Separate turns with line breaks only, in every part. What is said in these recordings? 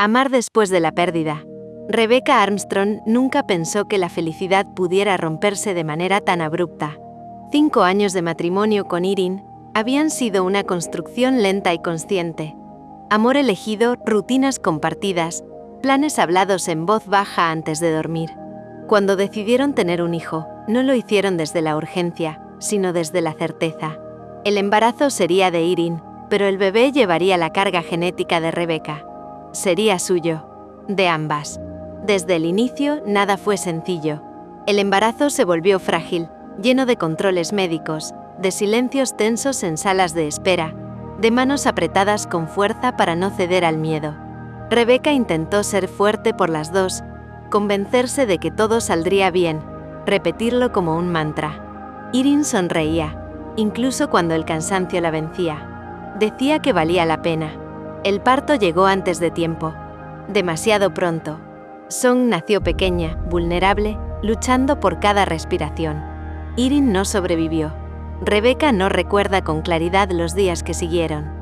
Amar después de la pérdida. Rebecca Armstrong nunca pensó que la felicidad pudiera romperse de manera tan abrupta. 5 años de matrimonio con Erin habían sido una construcción lenta y consciente. Amor elegido, rutinas compartidas, planes hablados en voz baja antes de dormir. Cuando decidieron tener un hijo, no lo hicieron desde la urgencia, sino desde la certeza. El embarazo sería de Erin, pero el bebé llevaría la carga genética de Rebecca. Sería suyo, de ambas. Desde el inicio, nada fue sencillo. El embarazo se volvió frágil, lleno de controles médicos, de silencios tensos en salas de espera, de manos apretadas con fuerza para no ceder al miedo. Rebecca intentó ser fuerte por las dos, convencerse de que todo saldría bien, repetirlo como un mantra. Erin sonreía, incluso cuando el cansancio la vencía. Decía que valía la pena. El parto llegó antes de tiempo, demasiado pronto. Song nació pequeña, vulnerable, luchando por cada respiración. Erin no sobrevivió. Rebecca no recuerda con claridad los días que siguieron.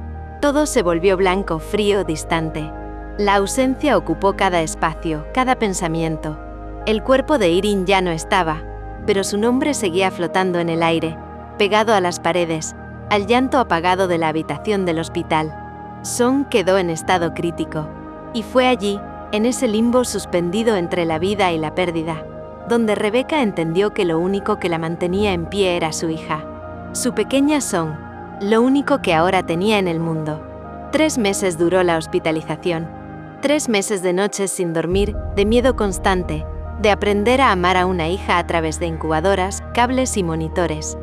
Todo se volvió blanco, frío, distante. La ausencia ocupó cada espacio, cada pensamiento. El cuerpo de Erin ya no estaba, pero su nombre seguía flotando en el aire, pegado a las paredes, al llanto apagado de la habitación del hospital. Song quedó en estado crítico. Y fue allí, en ese limbo suspendido entre la vida y la pérdida, donde Rebecca entendió que lo único que la mantenía en pie era su hija. Su pequeña Song, lo único que ahora tenía en el mundo. 3 meses duró la hospitalización. 3 meses de noches sin dormir, de miedo constante, de aprender a amar a una hija a través de incubadoras, cables y monitores.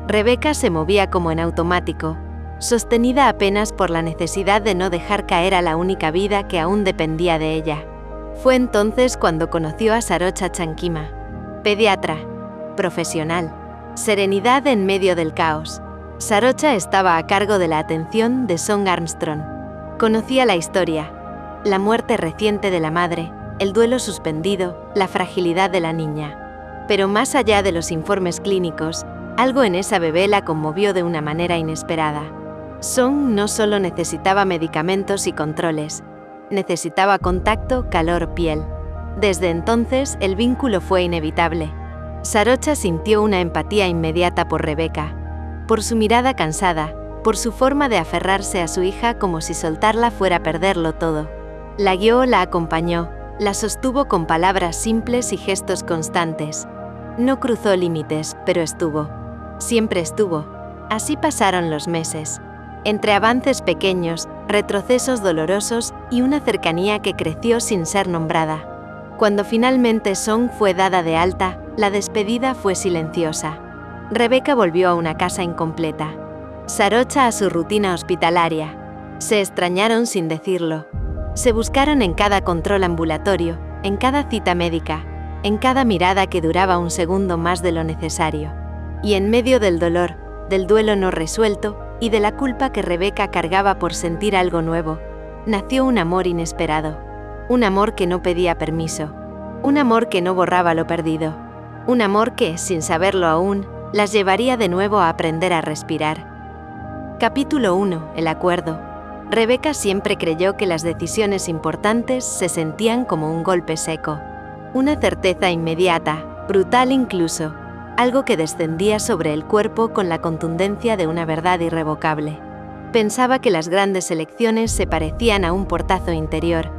Rebecca se movía como en automático, sostenida apenas por la necesidad de no dejar caer a la única vida que aún dependía de ella. Fue entonces cuando conoció a Sarocha Chankima, pediatra, profesional, serenidad en medio del caos. Sarocha estaba a cargo de la atención de Song Armstrong. Conocía la historia, la muerte reciente de la madre, el duelo suspendido, la fragilidad de la niña. Pero más allá de los informes clínicos, algo en esa bebé la conmovió de una manera inesperada. Song no solo necesitaba medicamentos y controles, necesitaba contacto, calor, piel. Desde entonces, el vínculo fue inevitable. Sarocha sintió una empatía inmediata por Rebecca, por su mirada cansada, por su forma de aferrarse a su hija como si soltarla fuera a perderlo todo. La guió, la acompañó, la sostuvo con palabras simples y gestos constantes. No cruzó límites, pero estuvo. Siempre estuvo. Así pasaron los meses. Entre avances pequeños, retrocesos dolorosos y una cercanía que creció sin ser nombrada. Cuando finalmente Song fue dada de alta, la despedida fue silenciosa. Rebecca volvió a una casa incompleta. Sarocha a su rutina hospitalaria. Se extrañaron sin decirlo. Se buscaron en cada control ambulatorio, en cada cita médica, en cada mirada que duraba un segundo más de lo necesario. Y en medio del dolor, del duelo no resuelto, y de la culpa que Rebecca cargaba por sentir algo nuevo, nació un amor inesperado. Un amor que no pedía permiso. Un amor que no borraba lo perdido. Un amor que, sin saberlo aún, las llevaría de nuevo a aprender a respirar. Capítulo 1. El acuerdo. Rebecca siempre creyó que las decisiones importantes se sentían como un golpe seco. Una certeza inmediata, brutal incluso, algo que descendía sobre el cuerpo con la contundencia de una verdad irrevocable. Pensaba que las grandes elecciones se parecían a un portazo interior.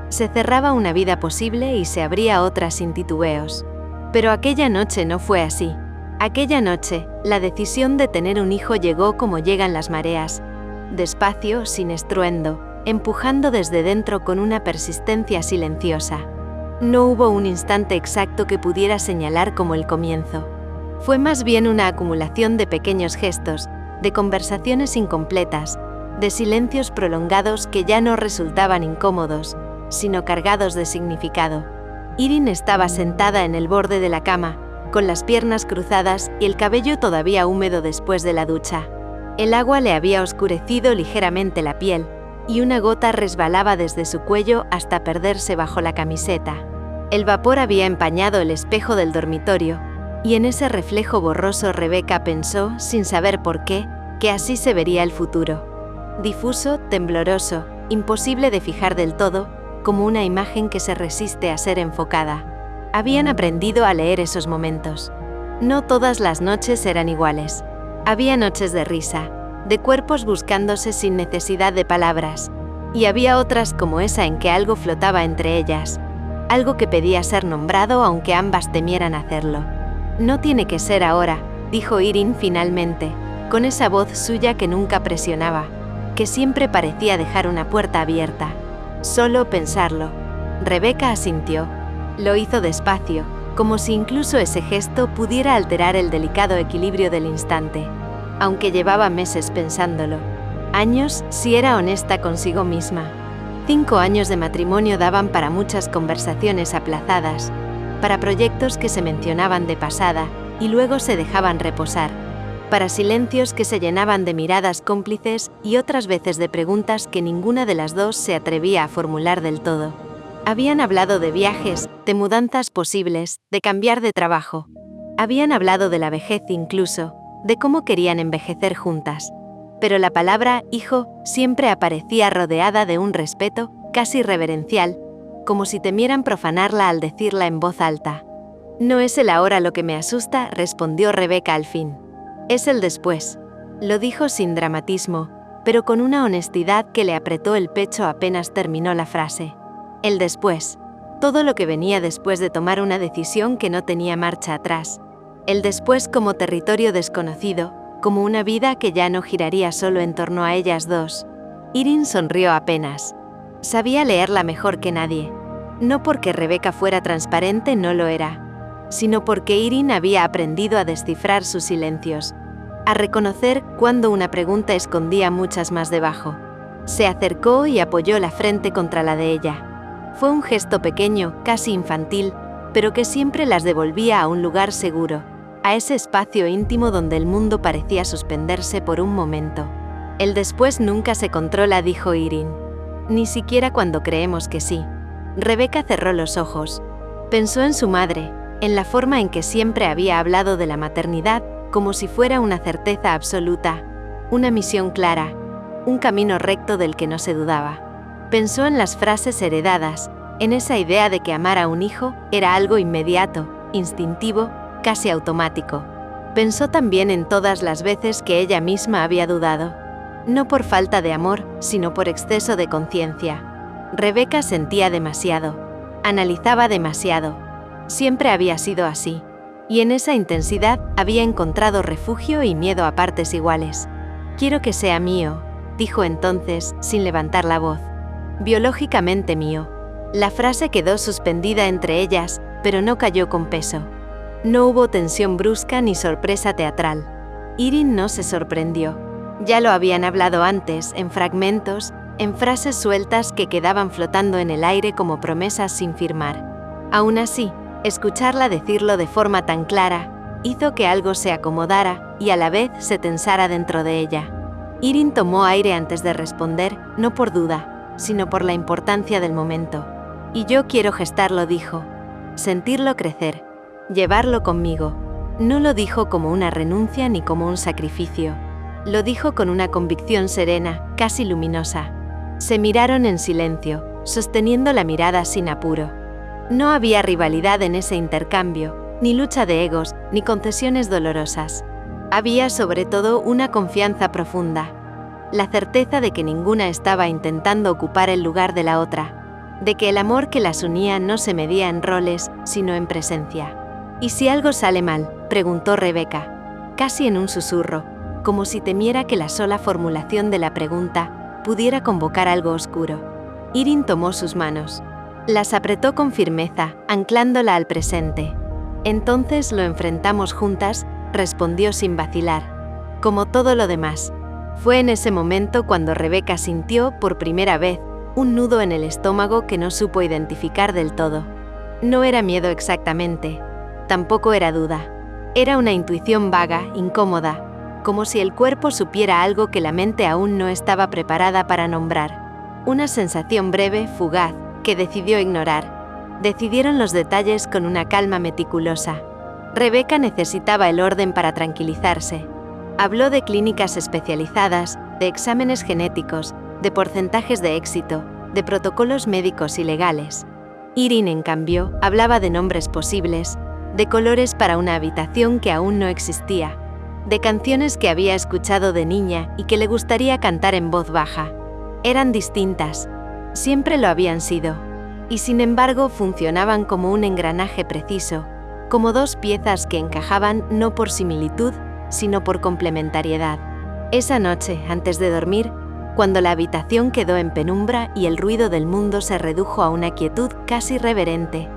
Se cerraba una vida posible y se abría otra sin titubeos. Pero aquella noche no fue así. Aquella noche, la decisión de tener un hijo llegó como llegan las mareas, despacio, sin estruendo, empujando desde dentro con una persistencia silenciosa. No hubo un instante exacto que pudiera señalar como el comienzo. Fue más bien una acumulación de pequeños gestos, de conversaciones incompletas, de silencios prolongados que ya no resultaban incómodos, sino cargados de significado. Erin estaba sentada en el borde de la cama, con las piernas cruzadas y el cabello todavía húmedo después de la ducha. El agua le había oscurecido ligeramente la piel, y una gota resbalaba desde su cuello hasta perderse bajo la camiseta. El vapor había empañado el espejo del dormitorio, y en ese reflejo borroso Rebecca pensó, sin saber por qué, que así se vería el futuro. Difuso, tembloroso, imposible de fijar del todo, como una imagen que se resiste a ser enfocada. Habían aprendido a leer esos momentos. No todas las noches eran iguales. Había noches de risa, de cuerpos buscándose sin necesidad de palabras, y había otras como esa en que algo flotaba entre ellas, algo que pedía ser nombrado aunque ambas temieran hacerlo. No tiene que ser ahora, dijo Irene finalmente, con esa voz suya que nunca presionaba, que siempre parecía dejar una puerta abierta. Solo pensarlo. Rebecca asintió. Lo hizo despacio, como si incluso ese gesto pudiera alterar el delicado equilibrio del instante. Aunque llevaba meses pensándolo. Años, si era honesta consigo misma. 5 años de matrimonio daban para muchas conversaciones aplazadas, para proyectos que se mencionaban de pasada y luego se dejaban reposar, para silencios que se llenaban de miradas cómplices y otras veces de preguntas que ninguna de las dos se atrevía a formular del todo. Habían hablado de viajes, de mudanzas posibles, de cambiar de trabajo. Habían hablado de la vejez incluso, de cómo querían envejecer juntas. Pero la palabra hijo siempre aparecía rodeada de un respeto, casi reverencial, como si temieran profanarla al decirla en voz alta. No es el ahora lo que me asusta, respondió Rebecca al fin. Es el después. Lo dijo sin dramatismo, pero con una honestidad que le apretó el pecho apenas terminó la frase. El después. Todo lo que venía después de tomar una decisión que no tenía marcha atrás. El después como territorio desconocido, como una vida que ya no giraría solo en torno a ellas dos. Irene sonrió apenas. Sabía leerla mejor que nadie. No porque Rebecca fuera transparente, no lo era, sino porque Irene había aprendido a descifrar sus silencios, a reconocer cuando una pregunta escondía muchas más debajo. Se acercó y apoyó la frente contra la de ella. Fue un gesto pequeño, casi infantil, pero que siempre las devolvía a un lugar seguro, a ese espacio íntimo donde el mundo parecía suspenderse por un momento. El después nunca se controla, dijo Irene. Ni siquiera cuando creemos que sí. Rebecca cerró los ojos. Pensó en su madre, en la forma en que siempre había hablado de la maternidad, como si fuera una certeza absoluta, una misión clara, un camino recto del que no se dudaba. Pensó en las frases heredadas, en esa idea de que amar a un hijo era algo inmediato, instintivo, casi automático. Pensó también en todas las veces que ella misma había dudado. No por falta de amor, sino por exceso de conciencia. Rebecca sentía demasiado. Analizaba demasiado. Siempre había sido así. Y en esa intensidad había encontrado refugio y miedo a partes iguales. Quiero que sea mío, dijo entonces, sin levantar la voz. Biológicamente mío. La frase quedó suspendida entre ellas, pero no cayó con peso. No hubo tensión brusca ni sorpresa teatral. Irene no se sorprendió. Ya lo habían hablado antes, en fragmentos, en frases sueltas que quedaban flotando en el aire como promesas sin firmar. Aún así, escucharla decirlo de forma tan clara, hizo que algo se acomodara y a la vez se tensara dentro de ella. Irene tomó aire antes de responder, no por duda, sino por la importancia del momento. Y yo quiero gestarlo, dijo. Sentirlo crecer. Llevarlo conmigo. No lo dijo como una renuncia ni como un sacrificio. Lo dijo con una convicción serena, casi luminosa. Se miraron en silencio, sosteniendo la mirada sin apuro. No había rivalidad en ese intercambio, ni lucha de egos, ni concesiones dolorosas. Había sobre todo una confianza profunda. La certeza de que ninguna estaba intentando ocupar el lugar de la otra. De que el amor que las unía no se medía en roles, sino en presencia. ¿Y si algo sale mal?, preguntó Rebecca, casi en un susurro, como si temiera que la sola formulación de la pregunta pudiera convocar algo oscuro. Irene tomó sus manos. Las apretó con firmeza, anclándola al presente. Entonces lo enfrentamos juntas, respondió sin vacilar. Como todo lo demás. Fue en ese momento cuando Rebecca sintió, por primera vez, un nudo en el estómago que no supo identificar del todo. No era miedo exactamente. Tampoco era duda. Era una intuición vaga, incómoda, como si el cuerpo supiera algo que la mente aún no estaba preparada para nombrar. Una sensación breve, fugaz, que decidió ignorar. Decidieron los detalles con una calma meticulosa. Rebecca necesitaba el orden para tranquilizarse. Habló de clínicas especializadas, de exámenes genéticos, de porcentajes de éxito, de protocolos médicos y legales. Irene, en cambio, hablaba de nombres posibles, de colores para una habitación que aún no existía, de canciones que había escuchado de niña y que le gustaría cantar en voz baja. Eran distintas, siempre lo habían sido, y sin embargo funcionaban como un engranaje preciso, como dos piezas que encajaban no por similitud, sino por complementariedad. Esa noche, antes de dormir, cuando la habitación quedó en penumbra y el ruido del mundo se redujo a una quietud casi reverente,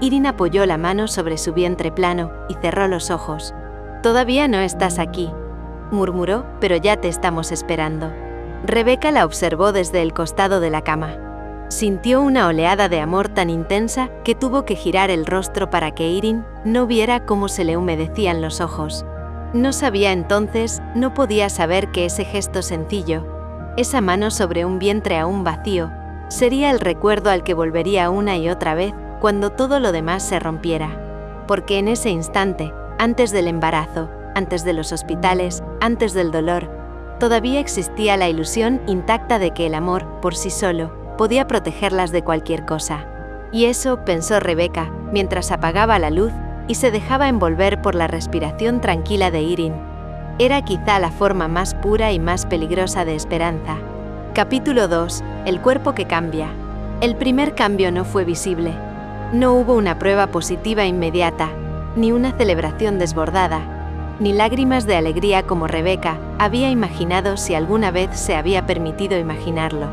Irene apoyó la mano sobre su vientre plano y cerró los ojos. «Todavía no estás aquí», murmuró, «pero ya te estamos esperando». Rebecca la observó desde el costado de la cama. Sintió una oleada de amor tan intensa que tuvo que girar el rostro para que Irene no viera cómo se le humedecían los ojos. No sabía entonces, no podía saber que ese gesto sencillo, esa mano sobre un vientre aún vacío, sería el recuerdo al que volvería una y otra vez cuando todo lo demás se rompiera. Porque en ese instante, antes del embarazo, antes de los hospitales, antes del dolor, todavía existía la ilusión intacta de que el amor, por sí solo, podía protegerlas de cualquier cosa. Y eso, pensó Rebecca, mientras apagaba la luz y se dejaba envolver por la respiración tranquila de Irene. Era quizá la forma más pura y más peligrosa de esperanza. Capítulo 2. El cuerpo que cambia. El primer cambio no fue visible. No hubo una prueba positiva inmediata, ni una celebración desbordada, ni lágrimas de alegría como Rebecca había imaginado si alguna vez se había permitido imaginarlo.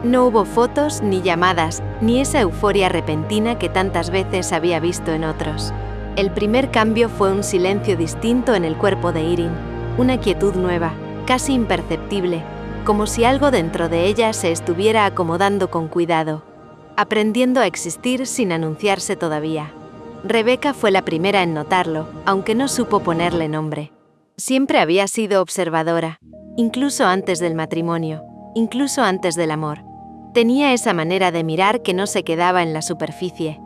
No hubo fotos, ni llamadas, ni esa euforia repentina que tantas veces había visto en otros. El primer cambio fue un silencio distinto en el cuerpo de Irene, una quietud nueva, casi imperceptible, como si algo dentro de ella se estuviera acomodando con cuidado, aprendiendo a existir sin anunciarse todavía. Rebecca fue la primera en notarlo, aunque no supo ponerle nombre. Siempre había sido observadora, incluso antes del matrimonio, incluso antes del amor. Tenía esa manera de mirar que no se quedaba en la superficie.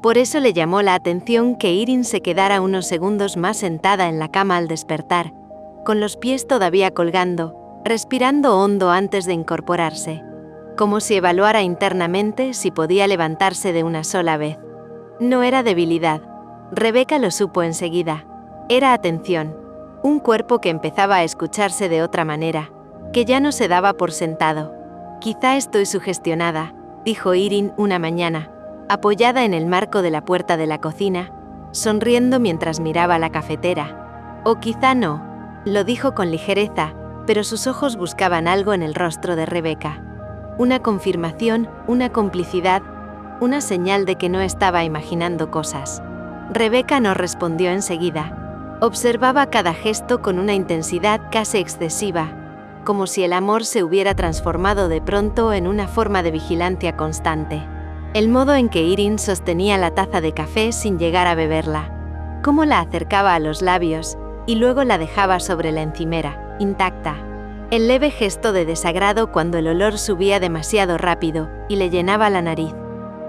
Por eso le llamó la atención que Irene se quedara unos segundos más sentada en la cama al despertar, con los pies todavía colgando, respirando hondo antes de incorporarse, como si evaluara internamente si podía levantarse de una sola vez. No era debilidad. Rebecca lo supo enseguida. Era atención. Un cuerpo que empezaba a escucharse de otra manera, que ya no se daba por sentado. «Quizá estoy sugestionada», dijo Irene una mañana, apoyada en el marco de la puerta de la cocina, sonriendo mientras miraba la cafetera. «O quizá no», lo dijo con ligereza, pero sus ojos buscaban algo en el rostro de Rebecca. Una confirmación, una complicidad, una señal de que no estaba imaginando cosas. Rebecca no respondió enseguida. Observaba cada gesto con una intensidad casi excesiva, como si el amor se hubiera transformado de pronto en una forma de vigilancia constante. El modo en que Irene sostenía la taza de café sin llegar a beberla, cómo la acercaba a los labios y luego la dejaba sobre la encimera, intacta. El leve gesto de desagrado cuando el olor subía demasiado rápido y le llenaba la nariz.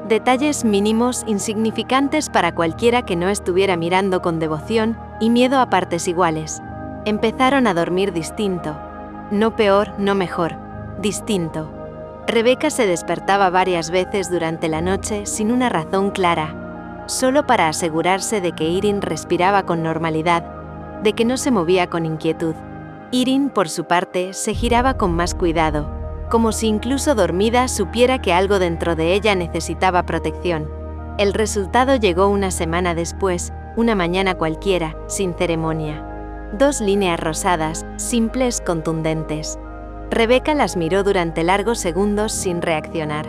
Detalles mínimos insignificantes para cualquiera que no estuviera mirando con devoción y miedo a partes iguales. Empezaron a dormir distinto. No peor, no mejor. Distinto. Rebecca se despertaba varias veces durante la noche sin una razón clara, solo para asegurarse de que Irene respiraba con normalidad, de que no se movía con inquietud. Irene, por su parte, se giraba con más cuidado, como si incluso dormida supiera que algo dentro de ella necesitaba protección. El resultado llegó una semana después, una mañana cualquiera, sin ceremonia. 2 líneas rosadas, simples, contundentes. Rebecca las miró durante largos segundos sin reaccionar.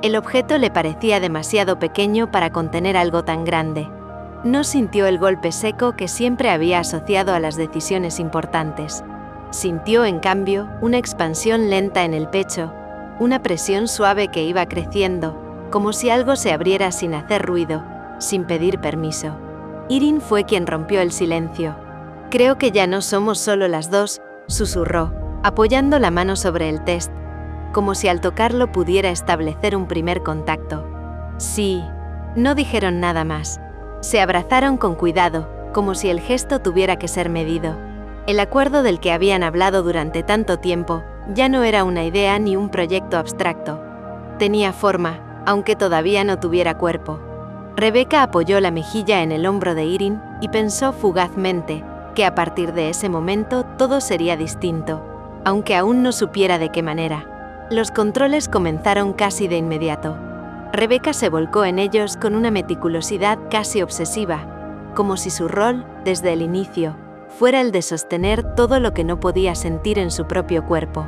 El objeto le parecía demasiado pequeño para contener algo tan grande. No sintió el golpe seco que siempre había asociado a las decisiones importantes. Sintió, en cambio, una expansión lenta en el pecho, una presión suave que iba creciendo, como si algo se abriera sin hacer ruido, sin pedir permiso. Irene fue quien rompió el silencio. «Creo que ya no somos solo las dos», susurró, apoyando la mano sobre el test, como si al tocarlo pudiera establecer un primer contacto. «Sí». No dijeron nada más. Se abrazaron con cuidado, como si el gesto tuviera que ser medido. El acuerdo del que habían hablado durante tanto tiempo ya no era una idea ni un proyecto abstracto. Tenía forma, aunque todavía no tuviera cuerpo. Rebeca apoyó la mejilla en el hombro de Irene y pensó fugazmente que a partir de ese momento todo sería distinto, aunque aún no supiera de qué manera. Los controles comenzaron casi de inmediato. Rebeca se volcó en ellos con una meticulosidad casi obsesiva, como si su rol, desde el inicio, fuera el de sostener todo lo que no podía sentir en su propio cuerpo.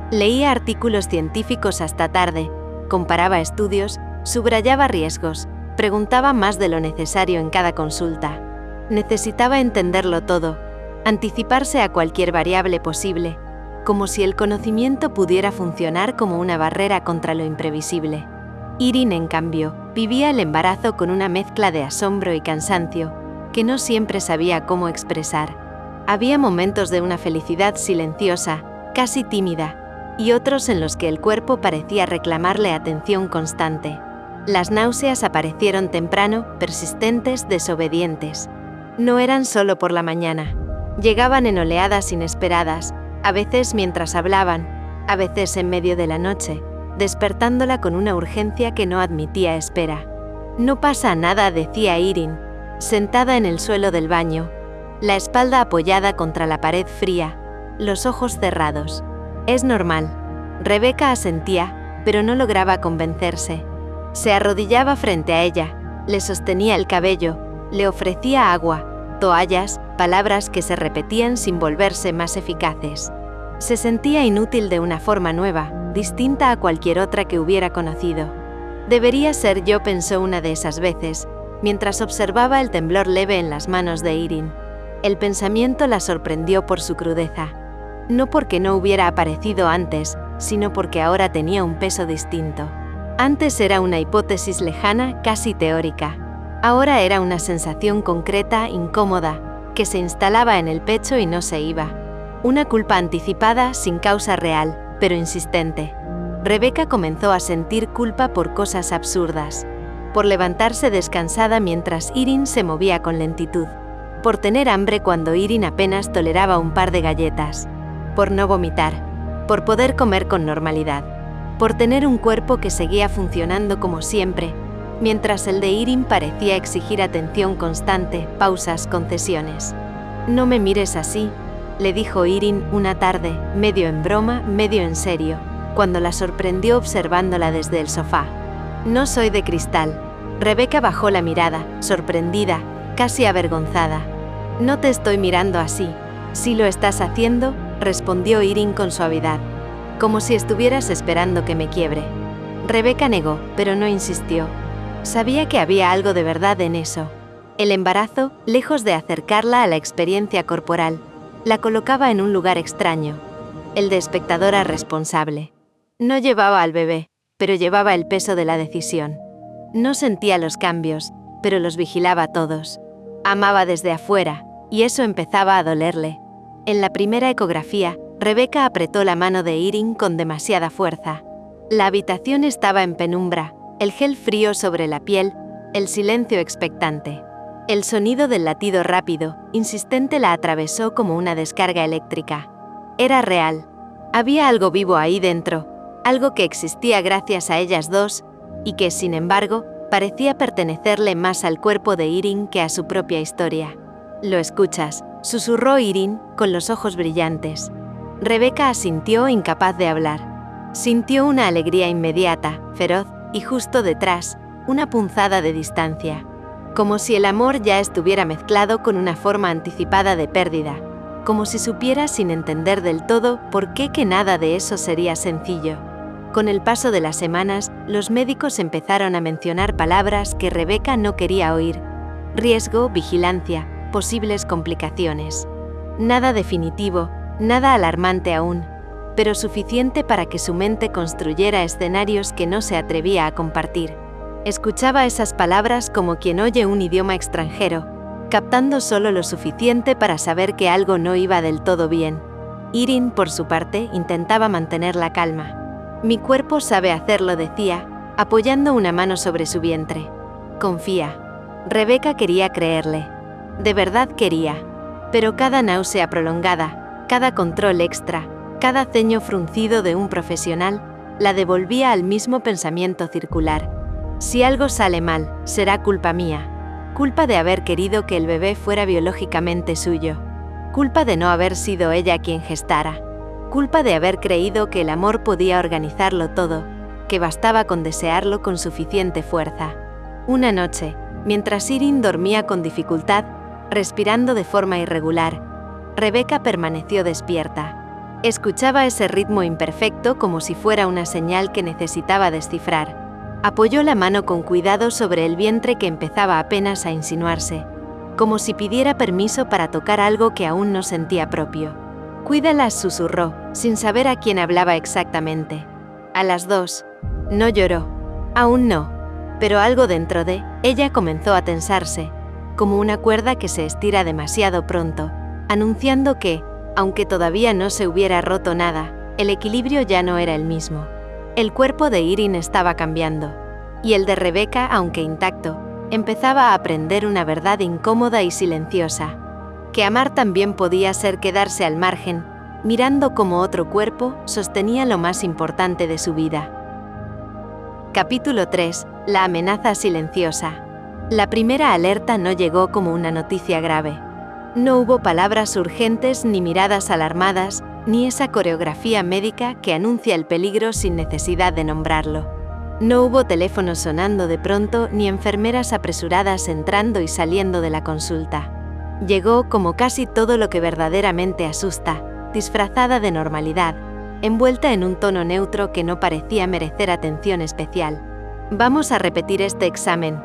Leía artículos científicos hasta tarde, comparaba estudios, subrayaba riesgos, preguntaba más de lo necesario en cada consulta. Necesitaba entenderlo todo, anticiparse a cualquier variable posible, como si el conocimiento pudiera funcionar como una barrera contra lo imprevisible. Irene, en cambio, vivía el embarazo con una mezcla de asombro y cansancio, que no siempre sabía cómo expresar. Había momentos de una felicidad silenciosa, casi tímida, y otros en los que el cuerpo parecía reclamarle atención constante. Las náuseas aparecieron temprano, persistentes, desobedientes. No eran solo por la mañana. Llegaban en oleadas inesperadas, a veces mientras hablaban, a veces en medio de la noche, despertándola con una urgencia que no admitía espera. «No pasa nada», decía Irene, sentada en el suelo del baño, la espalda apoyada contra la pared fría, los ojos cerrados. «Es normal». Rebeca asentía, pero no lograba convencerse. Se arrodillaba frente a ella, le sostenía el cabello, le ofrecía agua, toallas, palabras que se repetían sin volverse más eficaces. Se sentía inútil de una forma nueva, distinta a cualquier otra que hubiera conocido. «Debería ser yo», pensó una de esas veces, mientras observaba el temblor leve en las manos de Irene. El pensamiento la sorprendió por su crudeza. No porque no hubiera aparecido antes, sino porque ahora tenía un peso distinto. Antes era una hipótesis lejana, casi teórica. Ahora era una sensación concreta, incómoda, que se instalaba en el pecho y no se iba. Una culpa anticipada, sin causa real, pero insistente. Rebeca comenzó a sentir culpa por cosas absurdas. Por levantarse descansada mientras Irene se movía con lentitud. Por tener hambre cuando Irene apenas toleraba un par de galletas. Por no vomitar. Por poder comer con normalidad. Por tener un cuerpo que seguía funcionando como siempre, mientras el de Irene parecía exigir atención constante, pausas, concesiones. «No me mires así», le dijo Irene una tarde, medio en broma, medio en serio, cuando la sorprendió observándola desde el sofá. «No soy de cristal». Rebeca bajó la mirada, sorprendida, casi avergonzada. «No te estoy mirando así. Si lo estás haciendo», respondió Irene con suavidad, «como si estuvieras esperando que me quiebre». Rebeca negó, pero no insistió. Sabía que había algo de verdad en eso. El embarazo, lejos de acercarla a la experiencia corporal, la colocaba en un lugar extraño, el de espectadora responsable. No llevaba al bebé, pero llevaba el peso de la decisión. No sentía los cambios, pero los vigilaba todos. Amaba desde afuera, y eso empezaba a dolerle. En la primera ecografía, Rebeca apretó la mano de Irene con demasiada fuerza. La habitación estaba en penumbra, el gel frío sobre la piel, el silencio expectante. El sonido del latido rápido, insistente la atravesó como una descarga eléctrica. Era real. Había algo vivo ahí dentro, algo que existía gracias a ellas dos, y que, sin embargo, parecía pertenecerle más al cuerpo de Irene que a su propia historia. «Lo escuchas», susurró Irene, con los ojos brillantes. Rebeca asintió, incapaz de hablar. Sintió una alegría inmediata, feroz, y justo detrás, una punzada de distancia. Como si el amor ya estuviera mezclado con una forma anticipada de pérdida. Como si supiera sin entender del todo por qué que nada de eso sería sencillo. Con el paso de las semanas, los médicos empezaron a mencionar palabras que Rebeca no quería oír. Riesgo, vigilancia, posibles complicaciones. Nada definitivo, nada alarmante aún, pero suficiente para que su mente construyera escenarios que no se atrevía a compartir. Escuchaba esas palabras como quien oye un idioma extranjero, captando solo lo suficiente para saber que algo no iba del todo bien. Irene, por su parte, intentaba mantener la calma. «Mi cuerpo sabe hacerlo», decía, apoyando una mano sobre su vientre. «Confía». Rebeca quería creerle. De verdad quería. Pero cada náusea prolongada, cada control extra, cada ceño fruncido de un profesional, la devolvía al mismo pensamiento circular. Si algo sale mal, será culpa mía. Culpa de haber querido que el bebé fuera biológicamente suyo. Culpa de no haber sido ella quien gestara. Culpa de haber creído que el amor podía organizarlo todo, que bastaba con desearlo con suficiente fuerza. Una noche, mientras Irene dormía con dificultad, respirando de forma irregular, Rebecca permaneció despierta. Escuchaba ese ritmo imperfecto como si fuera una señal que necesitaba descifrar. Apoyó la mano con cuidado sobre el vientre que empezaba apenas a insinuarse, como si pidiera permiso para tocar algo que aún no sentía propio. «Cuídala», susurró, sin saber a quién hablaba exactamente. A las 2. No lloró. Aún no. Pero algo dentro de ella comenzó a tensarse, como una cuerda que se estira demasiado pronto, anunciando que, aunque todavía no se hubiera roto nada, el equilibrio ya no era el mismo. El cuerpo de Irene estaba cambiando, y el de Rebecca, aunque intacto, empezaba a aprender una verdad incómoda y silenciosa: que amar también podía ser quedarse al margen, mirando cómo otro cuerpo sostenía lo más importante de su vida. Capítulo 3. La amenaza silenciosa. La primera alerta no llegó como una noticia grave. No hubo palabras urgentes ni miradas alarmadas, ni esa coreografía médica que anuncia el peligro sin necesidad de nombrarlo. No hubo teléfonos sonando de pronto ni enfermeras apresuradas entrando y saliendo de la consulta. Llegó como casi todo lo que verdaderamente asusta, disfrazada de normalidad, envuelta en un tono neutro que no parecía merecer atención especial. «Vamos a repetir este examen»,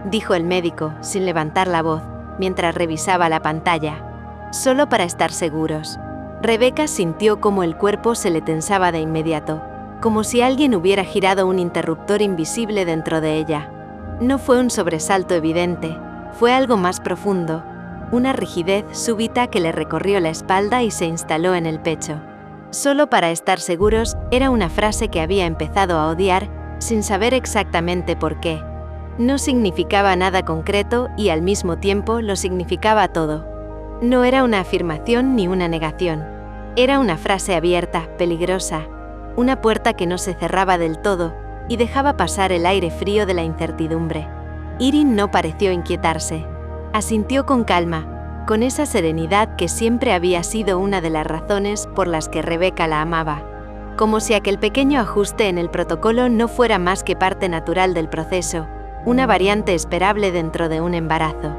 dijo el médico, sin levantar la voz, mientras revisaba la pantalla. «Solo para estar seguros». Rebecca sintió cómo el cuerpo se le tensaba de inmediato, como si alguien hubiera girado un interruptor invisible dentro de ella. No fue un sobresalto evidente, fue algo más profundo, una rigidez súbita que le recorrió la espalda y se instaló en el pecho. «Solo para estar seguros» era una frase que había empezado a odiar, sin saber exactamente por qué. No significaba nada concreto y al mismo tiempo lo significaba todo. No era una afirmación ni una negación. Era una frase abierta, peligrosa, una puerta que no se cerraba del todo y dejaba pasar el aire frío de la incertidumbre. Irene no pareció inquietarse. Asintió con calma, con esa serenidad que siempre había sido una de las razones por las que Rebecca la amaba. Como si aquel pequeño ajuste en el protocolo no fuera más que parte natural del proceso, una variante esperable dentro de un embarazo.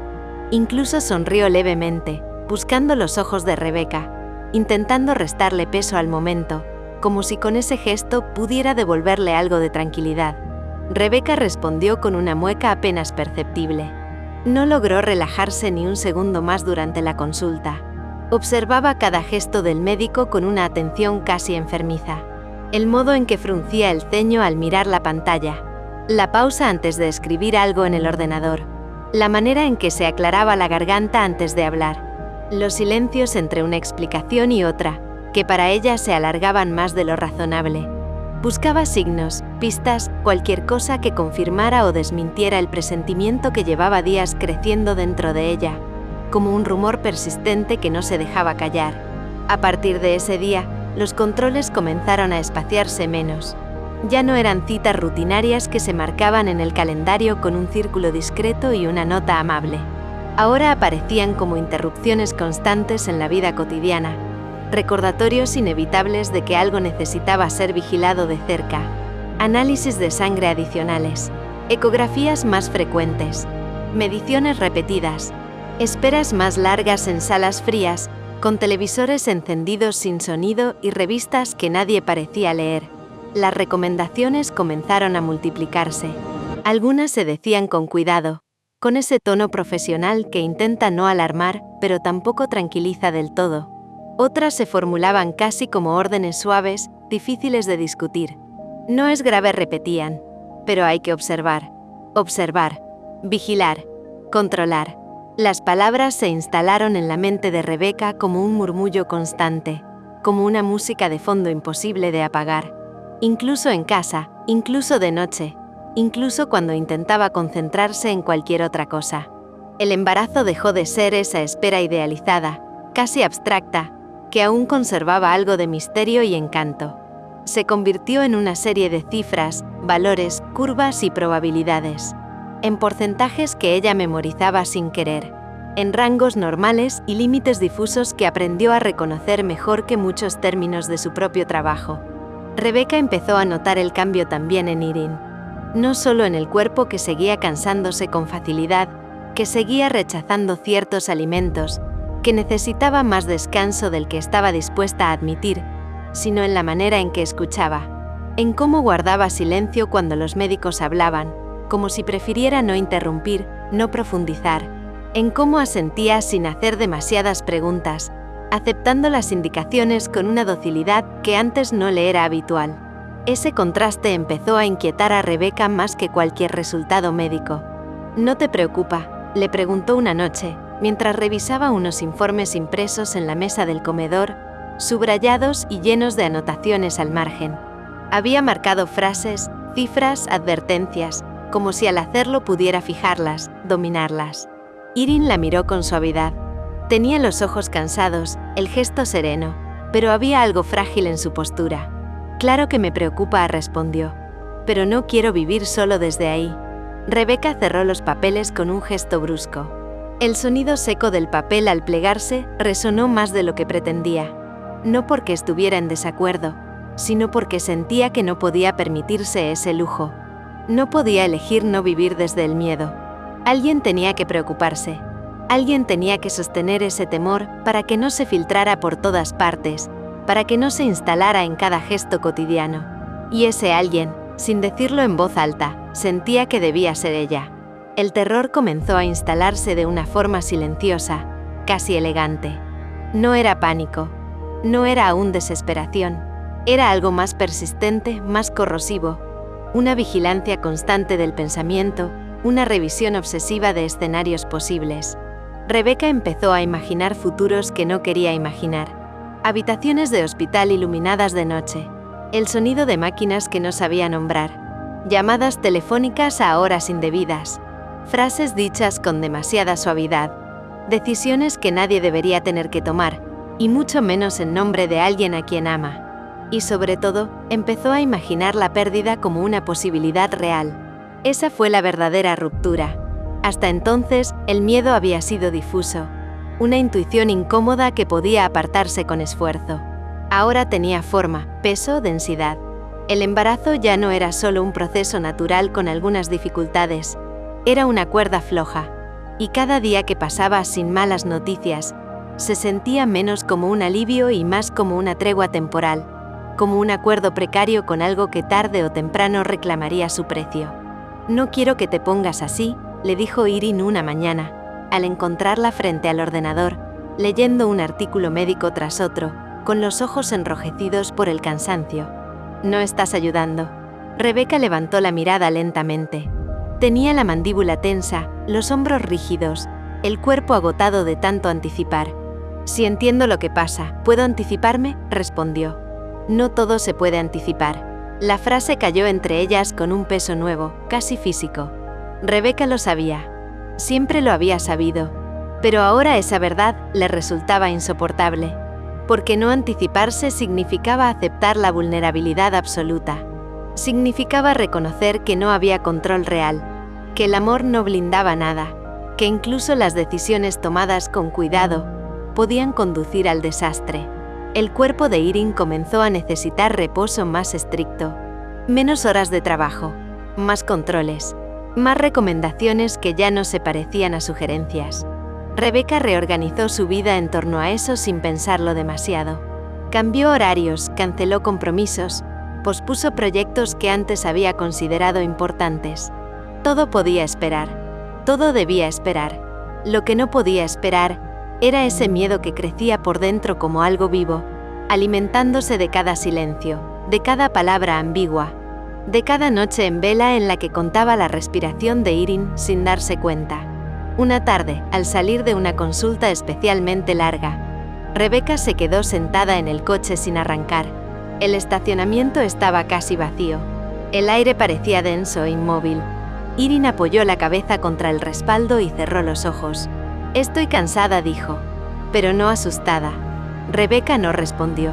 Incluso sonrió levemente, buscando los ojos de Rebecca, intentando restarle peso al momento, como si con ese gesto pudiera devolverle algo de tranquilidad. Rebecca respondió con una mueca apenas perceptible. No logró relajarse ni un segundo más durante la consulta. Observaba cada gesto del médico con una atención casi enfermiza. El modo en que fruncía el ceño al mirar la pantalla, la pausa antes de escribir algo en el ordenador, la manera en que se aclaraba la garganta antes de hablar, los silencios entre una explicación y otra, que para ella se alargaban más de lo razonable. Buscaba signos, pistas, cualquier cosa que confirmara o desmintiera el presentimiento que llevaba días creciendo dentro de ella, como un rumor persistente que no se dejaba callar. A partir de ese día, los controles comenzaron a espaciarse menos. Ya no eran citas rutinarias que se marcaban en el calendario con un círculo discreto y una nota amable. Ahora aparecían como interrupciones constantes en la vida cotidiana, recordatorios inevitables de que algo necesitaba ser vigilado de cerca, análisis de sangre adicionales, ecografías más frecuentes, mediciones repetidas, esperas más largas en salas frías, con televisores encendidos sin sonido y revistas que nadie parecía leer. Las recomendaciones comenzaron a multiplicarse. Algunas se decían con cuidado, con ese tono profesional que intenta no alarmar, pero tampoco tranquiliza del todo. Otras se formulaban casi como órdenes suaves, difíciles de discutir. No es grave, repetían, pero hay que observar, vigilar, controlar. Las palabras se instalaron en la mente de Rebecca como un murmullo constante, como una música de fondo imposible de apagar. Incluso en casa, incluso de noche, incluso cuando intentaba concentrarse en cualquier otra cosa. El embarazo dejó de ser esa espera idealizada, casi abstracta, que aún conservaba algo de misterio y encanto. Se convirtió en una serie de cifras, valores, curvas y probabilidades. En porcentajes que ella memorizaba sin querer. En rangos normales y límites difusos que aprendió a reconocer mejor que muchos términos de su propio trabajo. Rebecca empezó a notar el cambio también en Irene. No solo en el cuerpo, que seguía cansándose con facilidad, que seguía rechazando ciertos alimentos, que necesitaba más descanso del que estaba dispuesta a admitir, sino en la manera en que escuchaba, en cómo guardaba silencio cuando los médicos hablaban, como si prefiriera no interrumpir, no profundizar, en cómo asentía sin hacer demasiadas preguntas, aceptando las indicaciones con una docilidad que antes no le era habitual. Ese contraste empezó a inquietar a Rebecca más que cualquier resultado médico. «¿No te preocupa?», le preguntó una noche, mientras revisaba unos informes impresos en la mesa del comedor, subrayados y llenos de anotaciones al margen. Había marcado frases, cifras, advertencias, como si al hacerlo pudiera fijarlas, dominarlas. Irene la miró con suavidad. Tenía los ojos cansados, el gesto sereno, pero había algo frágil en su postura. «Claro que me preocupa», respondió. «Pero no quiero vivir solo desde ahí». Rebecca cerró los papeles con un gesto brusco. El sonido seco del papel al plegarse resonó más de lo que pretendía. No porque estuviera en desacuerdo, sino porque sentía que no podía permitirse ese lujo. No podía elegir no vivir desde el miedo. Alguien tenía que preocuparse. Alguien tenía que sostener ese temor para que no se filtrara por todas partes, para que no se instalara en cada gesto cotidiano. Y ese alguien, sin decirlo en voz alta, sentía que debía ser ella. El terror comenzó a instalarse de una forma silenciosa, casi elegante. No era pánico. No era aún desesperación. Era algo más persistente, más corrosivo. Una vigilancia constante del pensamiento, una revisión obsesiva de escenarios posibles. Rebecca empezó a imaginar futuros que no quería imaginar. Habitaciones de hospital iluminadas de noche. El sonido de máquinas que no sabía nombrar. Llamadas telefónicas a horas indebidas. Frases dichas con demasiada suavidad. Decisiones que nadie debería tener que tomar, y mucho menos en nombre de alguien a quien ama. Y sobre todo, empezó a imaginar la pérdida como una posibilidad real. Esa fue la verdadera ruptura. Hasta entonces, el miedo había sido difuso. Una intuición incómoda que podía apartarse con esfuerzo. Ahora tenía forma, peso, densidad. El embarazo ya no era solo un proceso natural con algunas dificultades. Era una cuerda floja. Y cada día que pasaba sin malas noticias, se sentía menos como un alivio y más como una tregua temporal, como un acuerdo precario con algo que tarde o temprano reclamaría su precio. «No quiero que te pongas así», le dijo Irene una mañana, al encontrarla frente al ordenador, leyendo un artículo médico tras otro, con los ojos enrojecidos por el cansancio. «No estás ayudando». Rebecca levantó la mirada lentamente. Tenía la mandíbula tensa, los hombros rígidos, el cuerpo agotado de tanto anticipar. «Si entiendo lo que pasa, ¿puedo anticiparme?», respondió. «No todo se puede anticipar». La frase cayó entre ellas con un peso nuevo, casi físico. Rebecca lo sabía. Siempre lo había sabido. Pero ahora esa verdad le resultaba insoportable. Porque no anticiparse significaba aceptar la vulnerabilidad absoluta. Significaba reconocer que no había control real, que el amor no blindaba nada, que incluso las decisiones tomadas con cuidado podían conducir al desastre. El cuerpo de Irene comenzó a necesitar reposo más estricto, menos horas de trabajo, más controles, más recomendaciones que ya no se parecían a sugerencias. Rebecca reorganizó su vida en torno a eso sin pensarlo demasiado. Cambió horarios, canceló compromisos, pospuso proyectos que antes había considerado importantes. Todo podía esperar. Todo debía esperar. Lo que no podía esperar era ese miedo que crecía por dentro como algo vivo, alimentándose de cada silencio, de cada palabra ambigua, de cada noche en vela en la que contaba la respiración de Irene sin darse cuenta. Una tarde, al salir de una consulta especialmente larga, Rebecca se quedó sentada en el coche sin arrancar. El estacionamiento estaba casi vacío. El aire parecía denso e inmóvil. Irene apoyó la cabeza contra el respaldo y cerró los ojos. «Estoy cansada», dijo, pero no asustada. Rebecca no respondió.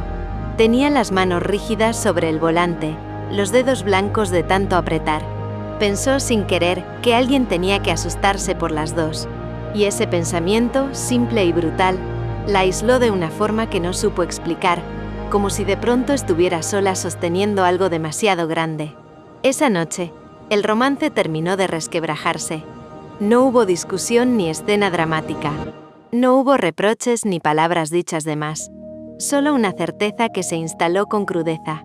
Tenía las manos rígidas sobre el volante, los dedos blancos de tanto apretar. Pensó sin querer que alguien tenía que asustarse por las dos. Y ese pensamiento, simple y brutal, la aisló de una forma que no supo explicar, como si de pronto estuviera sola sosteniendo algo demasiado grande. Esa noche, el romance terminó de resquebrajarse. No hubo discusión ni escena dramática. No hubo reproches ni palabras dichas de más. Solo una certeza que se instaló con crudeza.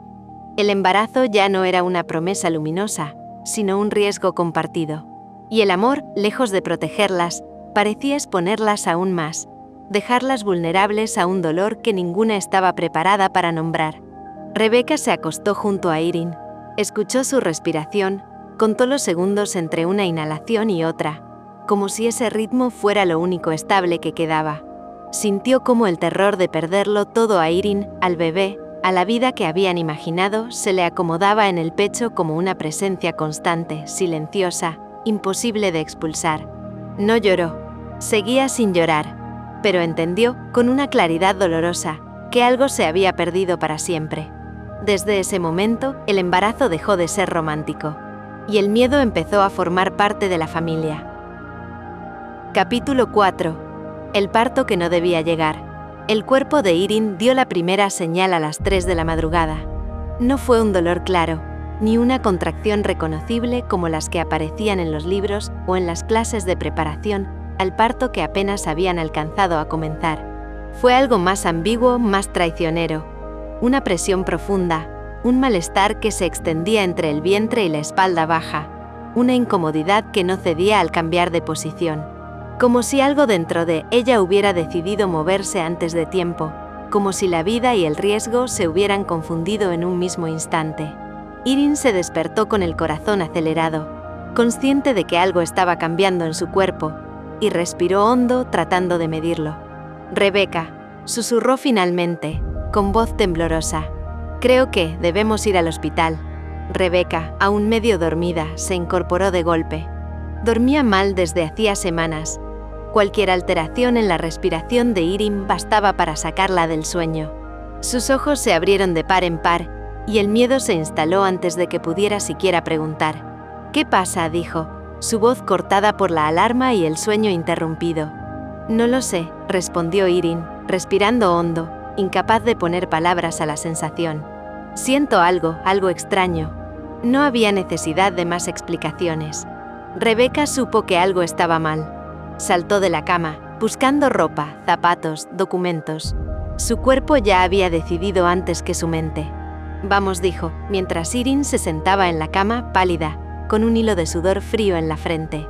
El embarazo ya no era una promesa luminosa, sino un riesgo compartido. Y el amor, lejos de protegerlas, parecía exponerlas aún más, dejarlas vulnerables a un dolor que ninguna estaba preparada para nombrar. Rebecca se acostó junto a Irene, escuchó su respiración, contó los segundos entre una inhalación y otra, como si ese ritmo fuera lo único estable que quedaba. Sintió cómo el terror de perderlo todo a Irene, al bebé, a la vida que habían imaginado, se le acomodaba en el pecho como una presencia constante, silenciosa, imposible de expulsar. No lloró. Seguía sin llorar, pero entendió, con una claridad dolorosa, que algo se había perdido para siempre. Desde ese momento, el embarazo dejó de ser romántico, y el miedo empezó a formar parte de la familia. Capítulo 4. El parto que no debía llegar. El cuerpo de Irene dio la primera señal a las 3 de la madrugada. No fue un dolor claro, ni una contracción reconocible como las que aparecían en los libros o en las clases de preparación al parto que apenas habían alcanzado a comenzar. Fue algo más ambiguo, más traicionero. Una presión profunda, un malestar que se extendía entre el vientre y la espalda baja, una incomodidad que no cedía al cambiar de posición. Como si algo dentro de ella hubiera decidido moverse antes de tiempo, como si la vida y el riesgo se hubieran confundido en un mismo instante. Irene se despertó con el corazón acelerado, consciente de que algo estaba cambiando en su cuerpo, y respiró hondo tratando de medirlo. «Rebecca», susurró finalmente, con voz temblorosa. «Creo que debemos ir al hospital». Rebecca, aún medio dormida, se incorporó de golpe. Dormía mal desde hacía semanas. Cualquier alteración en la respiración de Irene bastaba para sacarla del sueño. Sus ojos se abrieron de par en par, y el miedo se instaló antes de que pudiera siquiera preguntar. «¿Qué pasa?», dijo, su voz cortada por la alarma y el sueño interrumpido. «No lo sé», respondió Irene, respirando hondo, incapaz de poner palabras a la sensación. «Siento algo extraño». No había necesidad de más explicaciones. Rebecca supo que algo estaba mal. Saltó de la cama, buscando ropa, zapatos, documentos. Su cuerpo ya había decidido antes que su mente. «Vamos», dijo, mientras Irene se sentaba en la cama, pálida, con un hilo de sudor frío en la frente.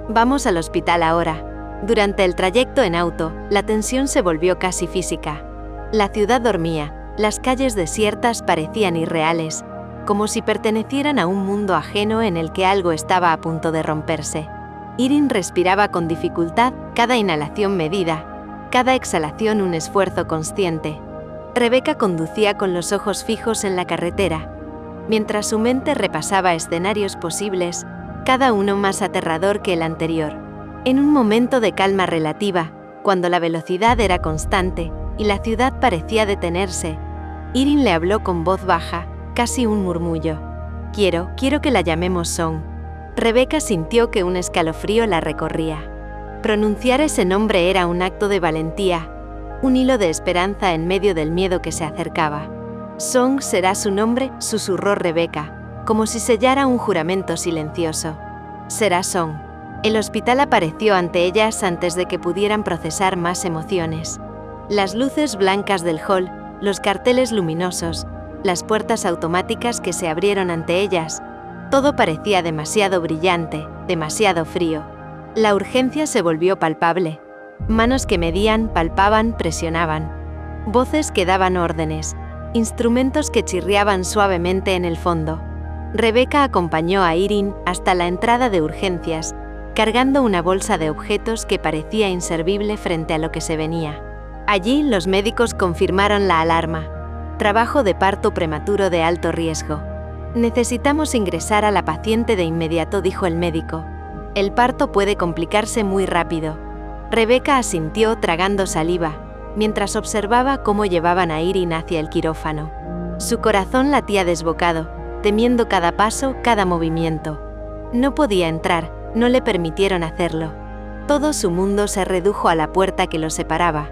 «Vamos al hospital ahora». Durante el trayecto en auto, la tensión se volvió casi física. La ciudad dormía, las calles desiertas parecían irreales, como si pertenecieran a un mundo ajeno en el que algo estaba a punto de romperse. Irene respiraba con dificultad, cada inhalación medida, cada exhalación un esfuerzo consciente. Rebecca conducía con los ojos fijos en la carretera, mientras su mente repasaba escenarios posibles, cada uno más aterrador que el anterior. En un momento de calma relativa, cuando la velocidad era constante y la ciudad parecía detenerse, Irene le habló con voz baja, casi un murmullo. Quiero que la llamemos Song». Rebecca sintió que un escalofrío la recorría. Pronunciar ese nombre era un acto de valentía, un hilo de esperanza en medio del miedo que se acercaba. «Song será su nombre», susurró Rebecca, como si sellara un juramento silencioso. «Será Song». El hospital apareció ante ellas antes de que pudieran procesar más emociones. Las luces blancas del hall, los carteles luminosos, las puertas automáticas que se abrieron ante ellas, todo parecía demasiado brillante, demasiado frío. La urgencia se volvió palpable. Manos que medían, palpaban, presionaban. Voces que daban órdenes. Instrumentos que chirriaban suavemente en el fondo. Rebecca acompañó a Irene hasta la entrada de urgencias, cargando una bolsa de objetos que parecía inservible frente a lo que se venía. Allí los médicos confirmaron la alarma. Trabajo de parto prematuro de alto riesgo. «Necesitamos ingresar a la paciente de inmediato», dijo el médico. «El parto puede complicarse muy rápido». Rebecca asintió tragando saliva, mientras observaba cómo llevaban a Irene hacia el quirófano. Su corazón latía desbocado, temiendo cada paso, cada movimiento. No podía entrar, no le permitieron hacerlo. Todo su mundo se redujo a la puerta que lo separaba.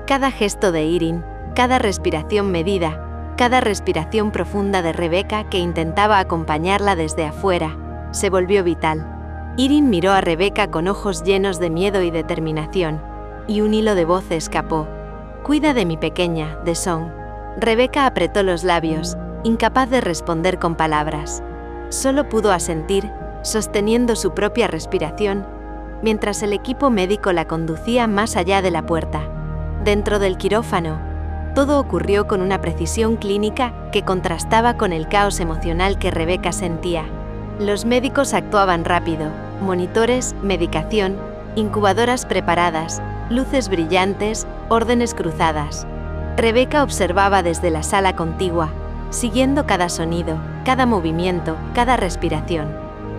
Cada gesto de Irene, cada respiración medida, cada respiración profunda de Rebecca que intentaba acompañarla desde afuera, se volvió vital. Irene miró a Rebecca con ojos llenos de miedo y determinación, y un hilo de voz escapó. «Cuida de mi pequeña, de Song». Rebecca apretó los labios, incapaz de responder con palabras. Solo pudo asentir, sosteniendo su propia respiración, mientras el equipo médico la conducía más allá de la puerta. Dentro del quirófano, todo ocurrió con una precisión clínica que contrastaba con el caos emocional que Rebecca sentía. Los médicos actuaban rápido, monitores, medicación, incubadoras preparadas, luces brillantes, órdenes cruzadas. Rebecca observaba desde la sala contigua, siguiendo cada sonido, cada movimiento, cada respiración.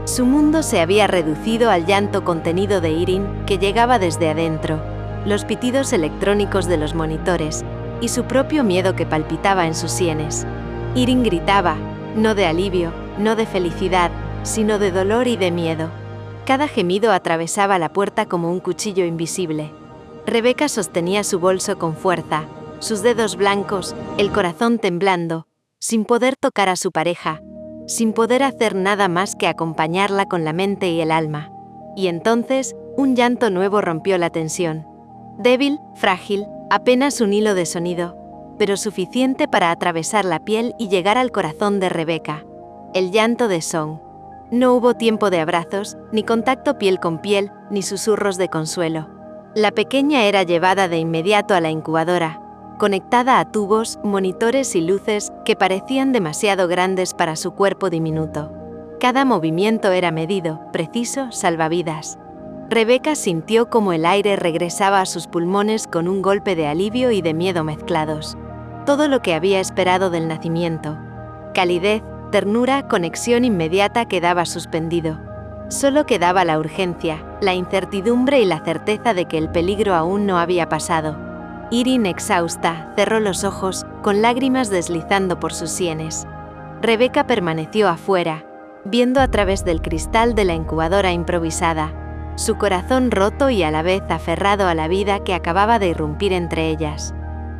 Su mundo se había reducido al llanto contenido de Irene que llegaba desde adentro, los pitidos electrónicos de los monitores y su propio miedo que palpitaba en sus sienes. Irene gritaba, no de alivio, no de felicidad, sino de dolor y de miedo. Cada gemido atravesaba la puerta como un cuchillo invisible. Rebecca sostenía su bolso con fuerza, sus dedos blancos, el corazón temblando, sin poder tocar a su pareja, sin poder hacer nada más que acompañarla con la mente y el alma. Y entonces, un llanto nuevo rompió la tensión. Débil, frágil, apenas un hilo de sonido, pero suficiente para atravesar la piel y llegar al corazón de Rebecca. El llanto de Song. No hubo tiempo de abrazos, ni contacto piel con piel, ni susurros de consuelo. La pequeña era llevada de inmediato a la incubadora, conectada a tubos, monitores y luces que parecían demasiado grandes para su cuerpo diminuto. Cada movimiento era medido, preciso, salvavidas. Rebecca sintió como el aire regresaba a sus pulmones con un golpe de alivio y de miedo mezclados. Todo lo que había esperado del nacimiento. Calidez, ternura, conexión inmediata quedaba suspendido. Solo quedaba la urgencia, la incertidumbre y la certeza de que el peligro aún no había pasado. Irene, exhausta, cerró los ojos, con lágrimas deslizando por sus sienes. Rebecca permaneció afuera, viendo a través del cristal de la incubadora improvisada, su corazón roto y a la vez aferrado a la vida que acababa de irrumpir entre ellas.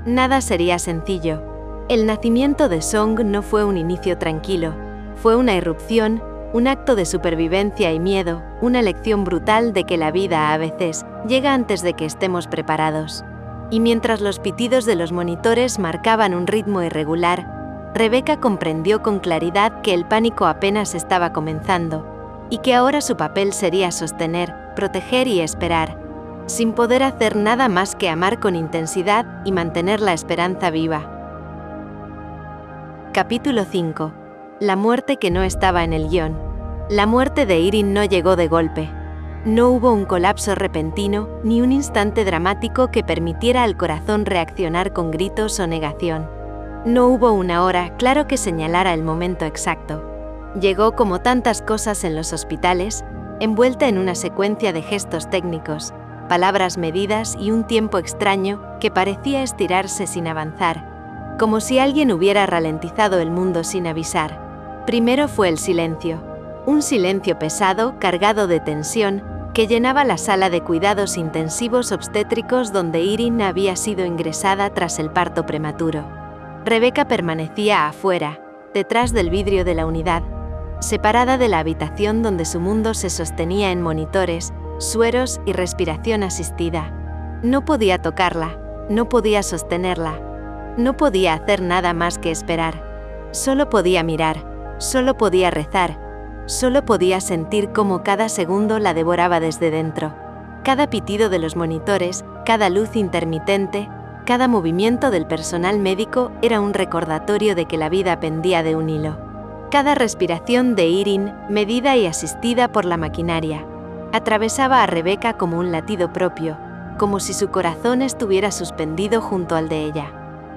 Nada sería sencillo. El nacimiento de Song no fue un inicio tranquilo, fue una irrupción, un acto de supervivencia y miedo, una lección brutal de que la vida a veces llega antes de que estemos preparados. Y mientras los pitidos de los monitores marcaban un ritmo irregular, Rebecca comprendió con claridad que el pánico apenas estaba comenzando, y que ahora su papel sería sostener, proteger y esperar, sin poder hacer nada más que amar con intensidad y mantener la esperanza viva. Capítulo 5. La muerte que no estaba en el guión. La muerte de Irene no llegó de golpe. No hubo un colapso repentino, ni un instante dramático que permitiera al corazón reaccionar con gritos o negación. No hubo una hora, claro, que señalara el momento exacto. Llegó como tantas cosas en los hospitales, envuelta en una secuencia de gestos técnicos, palabras medidas y un tiempo extraño que parecía estirarse sin avanzar, como si alguien hubiera ralentizado el mundo sin avisar. Primero fue el silencio. Un silencio pesado, cargado de tensión, que llenaba la sala de cuidados intensivos obstétricos donde Irene había sido ingresada tras el parto prematuro. Rebecca permanecía afuera, detrás del vidrio de la unidad, separada de la habitación donde su mundo se sostenía en monitores, sueros y respiración asistida. No podía tocarla, no podía sostenerla, no podía hacer nada más que esperar. Solo podía mirar, solo podía rezar, solo podía sentir cómo cada segundo la devoraba desde dentro. Cada pitido de los monitores, cada luz intermitente, cada movimiento del personal médico era un recordatorio de que la vida pendía de un hilo. Cada respiración de Irene, medida y asistida por la maquinaria, atravesaba a Rebecca como un latido propio, como si su corazón estuviera suspendido junto al de ella.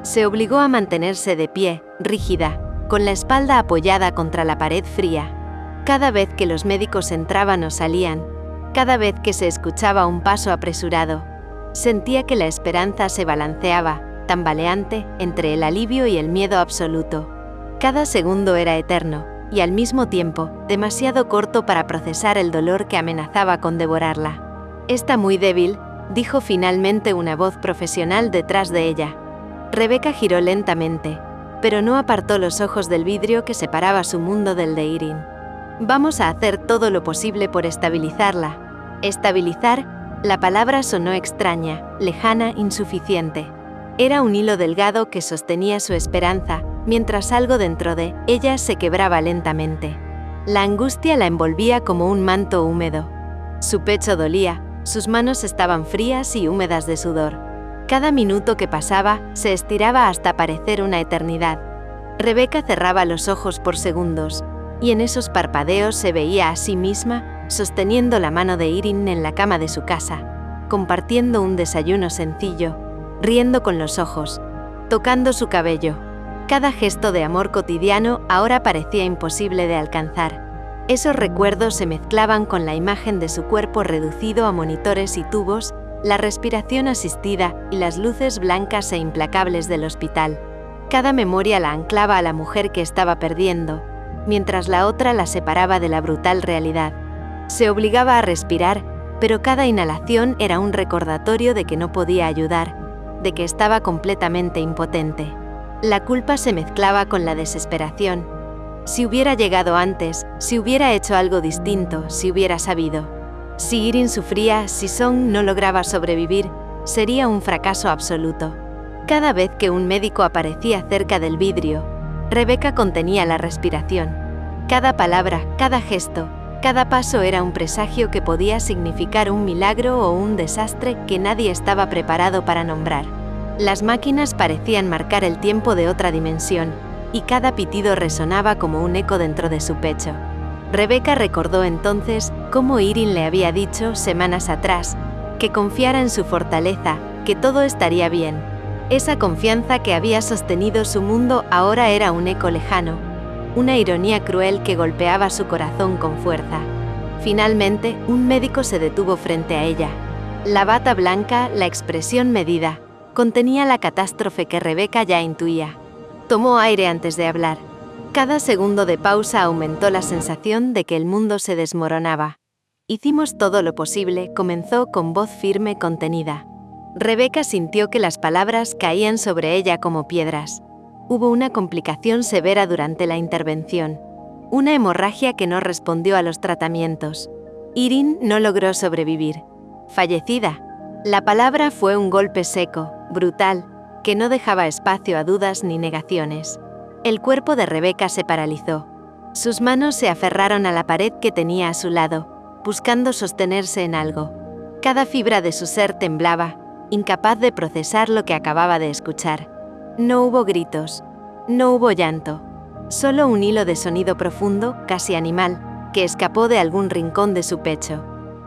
Se obligó a mantenerse de pie, rígida, con la espalda apoyada contra la pared fría. Cada vez que los médicos entraban o salían, cada vez que se escuchaba un paso apresurado, sentía que la esperanza se balanceaba, tambaleante entre el alivio y el miedo absoluto. Cada segundo era eterno, y al mismo tiempo, demasiado corto para procesar el dolor que amenazaba con devorarla. «Está muy débil», dijo finalmente una voz profesional detrás de ella. Rebecca giró lentamente, pero no apartó los ojos del vidrio que separaba su mundo del de Irene. «Vamos a hacer todo lo posible por estabilizarla». Estabilizar, la palabra sonó extraña, lejana, insuficiente. Era un hilo delgado que sostenía su esperanza, mientras algo dentro de ella se quebraba lentamente. La angustia la envolvía como un manto húmedo. Su pecho dolía, sus manos estaban frías y húmedas de sudor. Cada minuto que pasaba se estiraba hasta parecer una eternidad. Rebecca cerraba los ojos por segundos, y en esos parpadeos se veía a sí misma, sosteniendo la mano de Irene en la cama de su casa, compartiendo un desayuno sencillo, riendo con los ojos, tocando su cabello. Cada gesto de amor cotidiano ahora parecía imposible de alcanzar. Esos recuerdos se mezclaban con la imagen de su cuerpo reducido a monitores y tubos, la respiración asistida y las luces blancas e implacables del hospital. Cada memoria la anclaba a la mujer que estaba perdiendo, mientras la otra la separaba de la brutal realidad. Se obligaba a respirar, pero cada inhalación era un recordatorio de que no podía ayudar, de que estaba completamente impotente. La culpa se mezclaba con la desesperación. Si hubiera llegado antes, si hubiera hecho algo distinto, si hubiera sabido. Si Irene sufría, si Song no lograba sobrevivir, sería un fracaso absoluto. Cada vez que un médico aparecía cerca del vidrio, Rebecca contenía la respiración. Cada palabra, cada gesto, cada paso era un presagio que podía significar un milagro o un desastre que nadie estaba preparado para nombrar. Las máquinas parecían marcar el tiempo de otra dimensión, y cada pitido resonaba como un eco dentro de su pecho. Rebecca recordó entonces cómo Irene le había dicho semanas atrás que confiara en su fortaleza, que todo estaría bien. Esa confianza que había sostenido su mundo ahora era un eco lejano, una ironía cruel que golpeaba su corazón con fuerza. Finalmente, un médico se detuvo frente a ella. La bata blanca, la expresión medida, contenía la catástrofe que Rebecca ya intuía. Tomó aire antes de hablar. Cada segundo de pausa aumentó la sensación de que el mundo se desmoronaba. «Hicimos todo lo posible», comenzó con voz firme contenida. Rebecca sintió que las palabras caían sobre ella como piedras. Hubo una complicación severa durante la intervención. Una hemorragia que no respondió a los tratamientos. Irene no logró sobrevivir. Fallecida. La palabra fue un golpe seco, brutal, que no dejaba espacio a dudas ni negaciones. El cuerpo de Rebecca se paralizó. Sus manos se aferraron a la pared que tenía a su lado, buscando sostenerse en algo. Cada fibra de su ser temblaba, incapaz de procesar lo que acababa de escuchar. No hubo gritos, no hubo llanto, solo un hilo de sonido profundo, casi animal, que escapó de algún rincón de su pecho.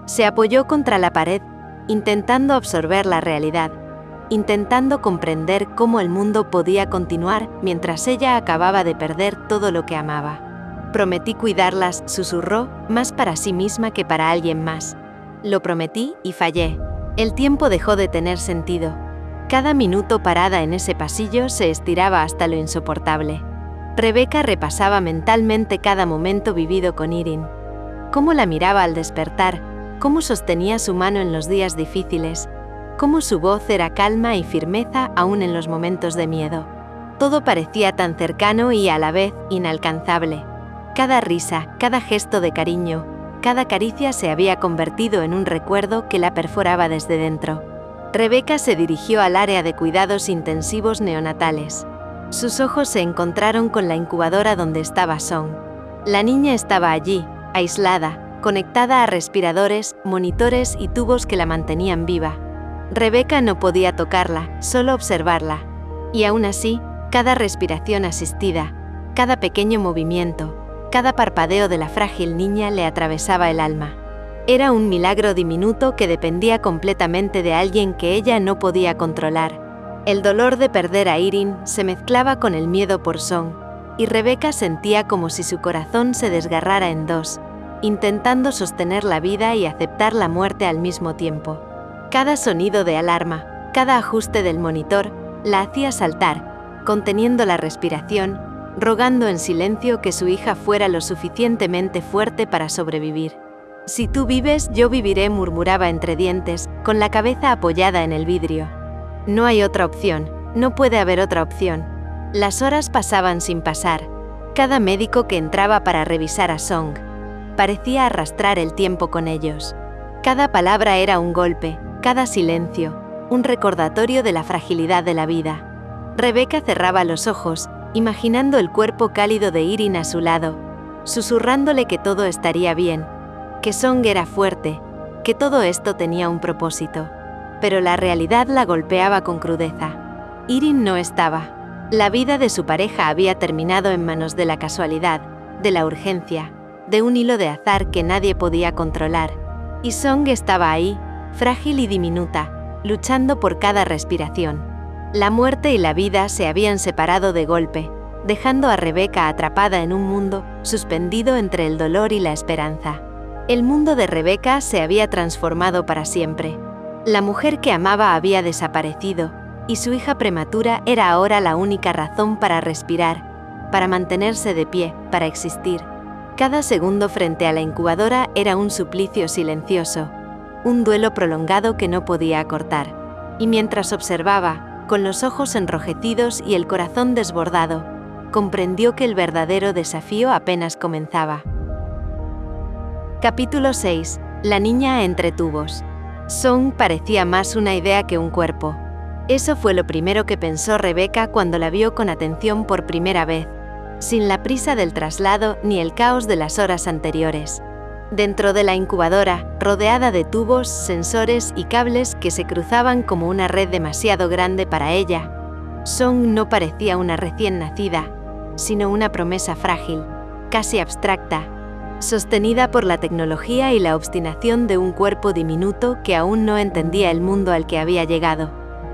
Se apoyó contra la pared, intentando absorber la realidad, intentando comprender cómo el mundo podía continuar mientras ella acababa de perder todo lo que amaba. «Prometí cuidarlas», susurró, más para sí misma que para alguien más. «Lo prometí y fallé». El tiempo dejó de tener sentido. Cada minuto parada en ese pasillo se estiraba hasta lo insoportable. Rebecca repasaba mentalmente cada momento vivido con Irene. Cómo la miraba al despertar, cómo sostenía su mano en los días difíciles, cómo su voz era calma y firmeza aún en los momentos de miedo. Todo parecía tan cercano y a la vez inalcanzable. Cada risa, cada gesto de cariño, cada caricia se había convertido en un recuerdo que la perforaba desde dentro. Rebecca se dirigió al área de cuidados intensivos neonatales. Sus ojos se encontraron con la incubadora donde estaba Song. La niña estaba allí, aislada, conectada a respiradores, monitores y tubos que la mantenían viva. Rebecca no podía tocarla, solo observarla. Y aún así, cada respiración asistida, cada pequeño movimiento, cada parpadeo de la frágil niña le atravesaba el alma. Era un milagro diminuto que dependía completamente de alguien que ella no podía controlar. El dolor de perder a Irene se mezclaba con el miedo por Song, y Rebecca sentía como si su corazón se desgarrara en dos, intentando sostener la vida y aceptar la muerte al mismo tiempo. Cada sonido de alarma, cada ajuste del monitor, La hacía saltar, conteniendo la respiración, rogando en silencio que su hija fuera lo suficientemente fuerte para sobrevivir. «Si tú vives, yo viviré», murmuraba entre dientes, con la cabeza apoyada en el vidrio. «No hay otra opción, no puede haber otra opción». Las horas pasaban sin pasar. Cada médico que entraba para revisar a Song parecía arrastrar el tiempo con ellos. Cada palabra era un golpe, cada silencio, un recordatorio de la fragilidad de la vida. Rebecca cerraba los ojos, imaginando el cuerpo cálido de Irene a su lado, susurrándole que todo estaría bien, que Song era fuerte, que todo esto tenía un propósito. Pero la realidad la golpeaba con crudeza. Irene no estaba. La vida de su pareja había terminado en manos de la casualidad, de la urgencia, de un hilo de azar que nadie podía controlar. Y Song estaba ahí, frágil y diminuta, luchando por cada respiración. La muerte y la vida se habían separado de golpe, dejando a Rebecca atrapada en un mundo suspendido entre el dolor y la esperanza. El mundo de Rebecca se había transformado para siempre. La mujer que amaba había desaparecido, y su hija prematura era ahora la única razón para respirar, para mantenerse de pie, para existir. Cada segundo frente a la incubadora era un suplicio silencioso, un duelo prolongado que no podía acortar. Y mientras observaba, con los ojos enrojecidos y el corazón desbordado, comprendió que el verdadero desafío apenas comenzaba. Capítulo 6. La niña entre tubos. Song parecía más una idea que un cuerpo. Eso fue lo primero que pensó Rebecca cuando la vio con atención por primera vez, sin la prisa del traslado ni el caos de las horas anteriores. Dentro de la incubadora, rodeada de tubos, sensores y cables que se cruzaban como una red demasiado grande para ella, Song no parecía una recién nacida, sino una promesa frágil, casi abstracta, sostenida por la tecnología y la obstinación de un cuerpo diminuto que aún no entendía el mundo al que había llegado.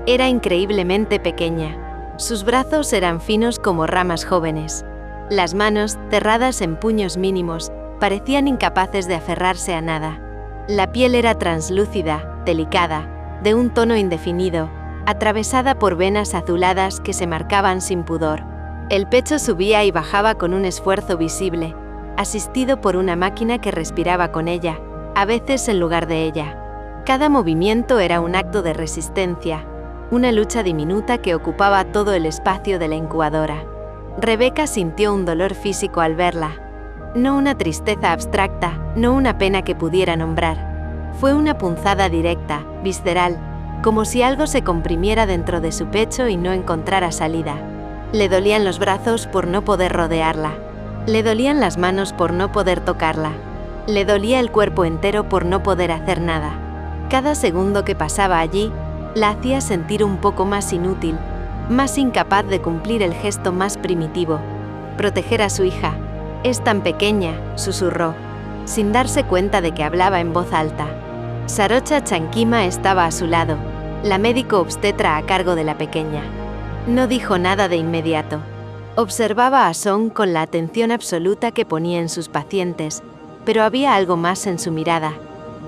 Era increíblemente pequeña. Sus brazos eran finos como ramas jóvenes. Las manos, cerradas en puños mínimos, parecían incapaces de aferrarse a nada. La piel era translúcida, delicada, de un tono indefinido, atravesada por venas azuladas que se marcaban sin pudor. El pecho subía y bajaba con un esfuerzo visible, asistido por una máquina que respiraba con ella, a veces en lugar de ella. Cada movimiento era un acto de resistencia, una lucha diminuta que ocupaba todo el espacio de la incubadora. Rebecca sintió un dolor físico al verla. No una tristeza abstracta, no una pena que pudiera nombrar. Fue una punzada directa, visceral, como si algo se comprimiera dentro de su pecho y no encontrara salida. Le dolían los brazos por no poder rodearla. Le dolían las manos por no poder tocarla. Le dolía el cuerpo entero por no poder hacer nada. Cada segundo que pasaba allí, la hacía sentir un poco más inútil, más incapaz de cumplir el gesto más primitivo: proteger a su hija. «Es tan pequeña», susurró, sin darse cuenta de que hablaba en voz alta. Sarocha Chankima estaba a su lado, la médico obstetra a cargo de la pequeña. No dijo nada de inmediato. Observaba a Song con la atención absoluta que ponía en sus pacientes, pero había algo más en su mirada,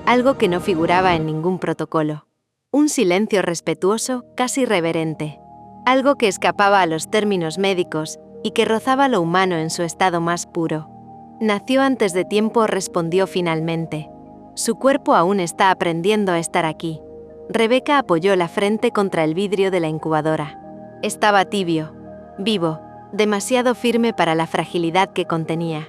algo que no figuraba en ningún protocolo. Un silencio respetuoso, casi reverente. Algo que escapaba a los términos médicos y que rozaba lo humano en su estado más puro. «Nació antes de tiempo», respondió finalmente. «Su cuerpo aún está aprendiendo a estar aquí». Rebecca apoyó la frente contra el vidrio de la incubadora. Estaba tibio, vivo, demasiado firme para la fragilidad que contenía.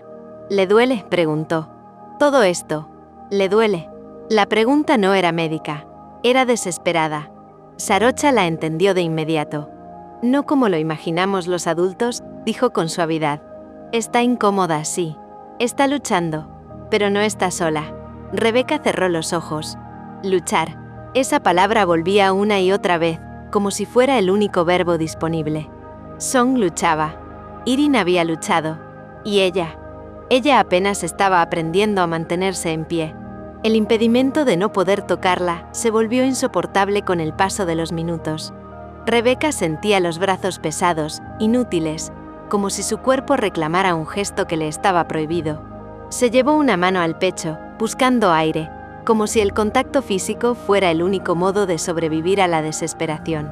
«¿Le duele?», preguntó. «Todo esto, ¿le duele?». La pregunta no era médica, era desesperada. Sarocha la entendió de inmediato. «No como lo imaginamos los adultos», dijo con suavidad. «Está incómoda, sí. Está luchando, pero no está sola». Rebecca cerró los ojos. Luchar. Esa palabra volvía una y otra vez, como si fuera el único verbo disponible. Song luchaba. Irene había luchado. Y ella. Ella apenas estaba aprendiendo a mantenerse en pie. El impedimento de no poder tocarla se volvió insoportable con el paso de los minutos. Rebecca sentía los brazos pesados, inútiles, como si su cuerpo reclamara un gesto que le estaba prohibido. Se llevó una mano al pecho, buscando aire, como si el contacto físico fuera el único modo de sobrevivir a la desesperación.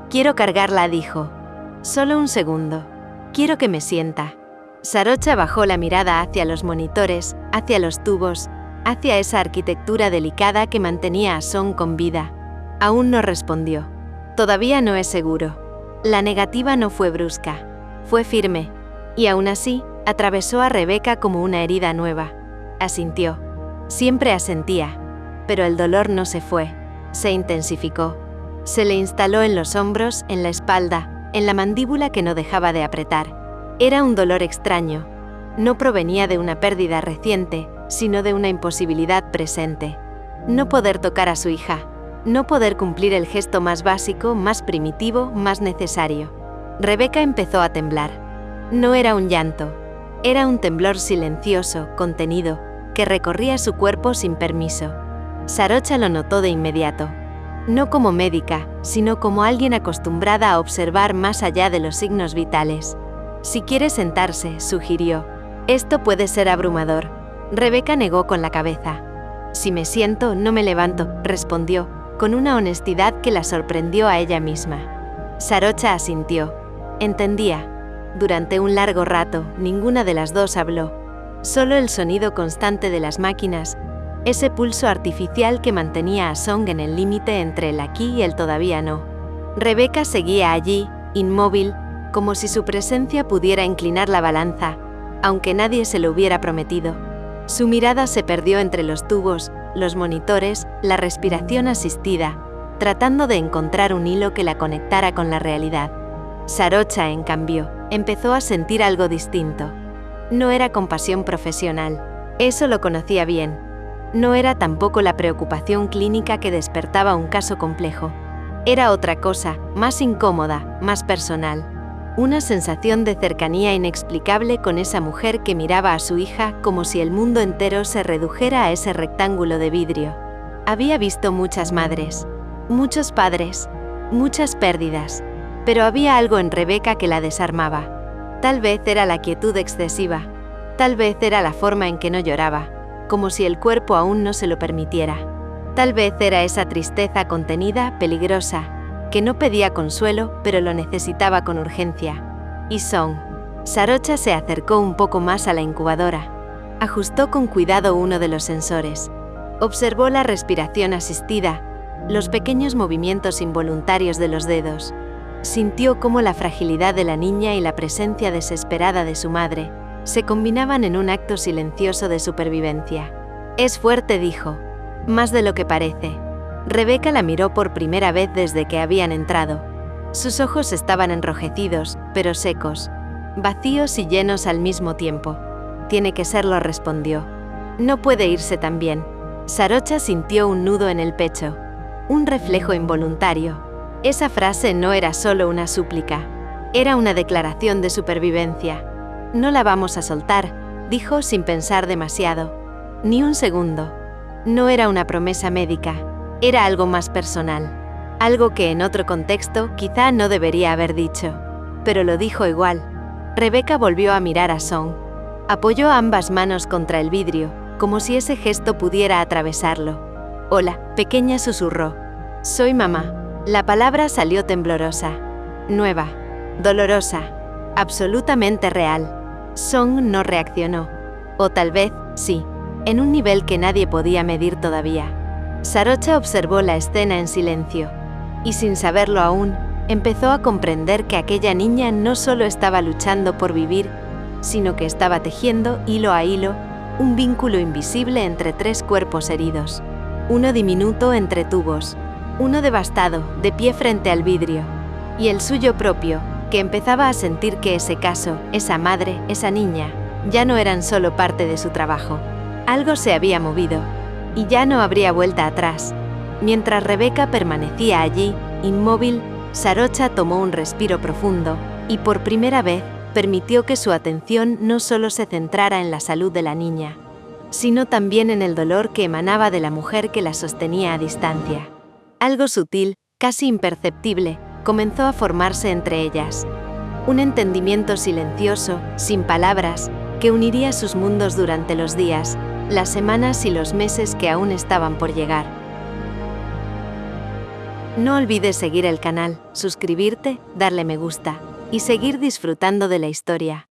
Quiero cargarla, dijo. Solo un segundo. Quiero que me sienta. Sarocha bajó la mirada hacia los monitores, hacia los tubos, hacia esa arquitectura delicada que mantenía a Song con vida. Aún no respondió. Todavía no es seguro. La negativa no fue brusca. Fue firme. Y aún así, atravesó a Rebeca como una herida nueva. Asintió. Siempre asentía. Pero el dolor no se fue. Se intensificó. Se le instaló en los hombros, en la espalda, en la mandíbula que no dejaba de apretar. Era un dolor extraño. No provenía de una pérdida reciente, sino de una imposibilidad presente. No poder tocar a su hija. No poder cumplir el gesto más básico, más primitivo, más necesario. Rebeca empezó a temblar. No era un llanto. Era un temblor silencioso, contenido, que recorría su cuerpo sin permiso. Sarocha lo notó de inmediato. No como médica, sino como alguien acostumbrada a observar más allá de los signos vitales. Si quiere sentarse, sugirió. Esto puede ser abrumador. Rebeca negó con la cabeza. Si me siento, no me levanto, respondió, con una honestidad que la sorprendió a ella misma. Sarocha asintió. Entendía. Durante un largo rato, ninguna de las dos habló. Solo el sonido constante de las máquinas, ese pulso artificial que mantenía a Song en el límite entre el aquí y el todavía no. Rebeca seguía allí, inmóvil, como si su presencia pudiera inclinar la balanza, aunque nadie se lo hubiera prometido. Su mirada se perdió entre los tubos, los monitores, la respiración asistida, tratando de encontrar un hilo que la conectara con la realidad. Sarocha, en cambio, empezó a sentir algo distinto. No era compasión profesional. Eso lo conocía bien. No era tampoco la preocupación clínica que despertaba un caso complejo. Era otra cosa, más incómoda, más personal. Una sensación de cercanía inexplicable con esa mujer que miraba a su hija como si el mundo entero se redujera a ese rectángulo de vidrio. Había visto muchas madres, muchos padres, muchas pérdidas, pero había algo en Rebeca que la desarmaba. Tal vez era la quietud excesiva, tal vez era la forma en que no lloraba, como si el cuerpo aún no se lo permitiera. Tal vez era esa tristeza contenida, peligrosa, que no pedía consuelo, pero lo necesitaba con urgencia. Y Song. Sarocha se acercó un poco más a la incubadora. Ajustó con cuidado uno de los sensores. Observó la respiración asistida, los pequeños movimientos involuntarios de los dedos. Sintió cómo la fragilidad de la niña y la presencia desesperada de su madre se combinaban en un acto silencioso de supervivencia. Es fuerte, dijo. Más de lo que parece. Rebeca la miró por primera vez desde que habían entrado. Sus ojos estaban enrojecidos, pero secos, vacíos y llenos al mismo tiempo. Tiene que serlo, respondió. No puede irse tan bien. Sarocha sintió un nudo en el pecho. Un reflejo involuntario. Esa frase no era solo una súplica. Era una declaración de supervivencia. No la vamos a soltar, dijo sin pensar demasiado. Ni un segundo. No era una promesa médica. Era algo más personal. Algo que en otro contexto quizá no debería haber dicho. Pero lo dijo igual. Rebeca volvió a mirar a Song. Apoyó ambas manos contra el vidrio, como si ese gesto pudiera atravesarlo. Hola, pequeña, susurró. Soy mamá. La palabra salió temblorosa. Nueva. Dolorosa. Absolutamente real. Song no reaccionó. O tal vez, sí, en un nivel que nadie podía medir todavía. Sarocha observó la escena en silencio, y sin saberlo aún, empezó a comprender que aquella niña no solo estaba luchando por vivir, sino que estaba tejiendo, hilo a hilo, un vínculo invisible entre tres cuerpos heridos. Uno diminuto entre tubos, uno devastado, de pie frente al vidrio, y el suyo propio, que empezaba a sentir que ese caso, esa madre, esa niña, ya no eran solo parte de su trabajo. Algo se había movido, y ya no habría vuelta atrás. Mientras Rebeca permanecía allí, inmóvil, Sarocha tomó un respiro profundo, y por primera vez, permitió que su atención no solo se centrara en la salud de la niña, sino también en el dolor que emanaba de la mujer que la sostenía a distancia. Algo sutil, casi imperceptible, comenzó a formarse entre ellas. Un entendimiento silencioso, sin palabras, que uniría sus mundos durante los días, las semanas y los meses que aún estaban por llegar. No olvides seguir el canal, suscribirte, darle me gusta y seguir disfrutando de la historia.